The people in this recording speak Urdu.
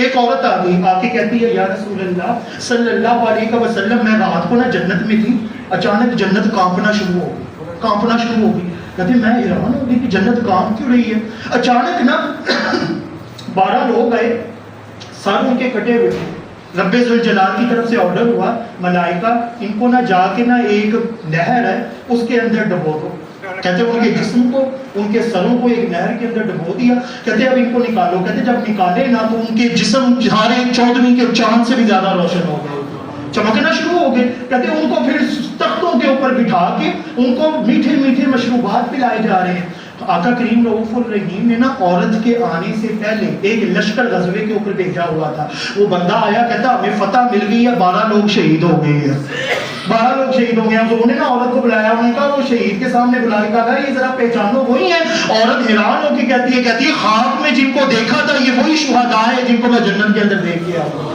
ایک عورت آ گئی، آ کے کہتی ہے یا رسول اللہ صلی اللہ علیہ وسلم میں رات کو نا جنت میں تھی، اچانک جنت کانپنا شروع ہو گئی. کہتے میں حیران ہو گئی کہ جنت کانپ کیوں رہی ہے. اچانک نا 12 لوگ آئے، سر ان کے کٹے ہوئے تھے. رب ذوالجلال کی طرف سے آرڈر ہوا ملائکہ ان کو نہ جا کے نہ ایک نہر ہے اس کے اندر ڈبو دو. کہتے ان کے جسم کو، ان کے سروں کو ایک نہر کے اندر ڈبو دیا. کہتے اب ان کو نکالو. کہتے جب نکالے نا تو ان کے جسم سارے 14ویں کے چاند سے بھی زیادہ روشن ہو گئے، چمکنا شروع ہو گئے. کہتے ان کو پھر تختوں کے اوپر بٹھا کے ان کو میٹھے میٹھے مشروبات پلائے جا رہے ہیں. تو آقا کریم رؤوف الرحیم نے نا عورت کے آنے سے پہلے ایک لشکر غزوے کے اوپر بھیجا ہوا تھا. وہ بندہ آیا کہتا ہمیں فتح مل گئی ہے، 12 لوگ شہید ہو گئے ہیں، 12 لوگ شہید ہو گئے ہیں. انہوں نے نا عورت کو بلایا، انہوں نے کہا وہ شہید کے سامنے بلا کے کہا یہ ذرا پہچانو وہی ہیں. عورت حیران ہو کے کہتی ہے خواب میں جن کو دیکھا تھا یہ وہی شہداء ہیں جن کو میں جنت کے اندر دیکھ کے آیا.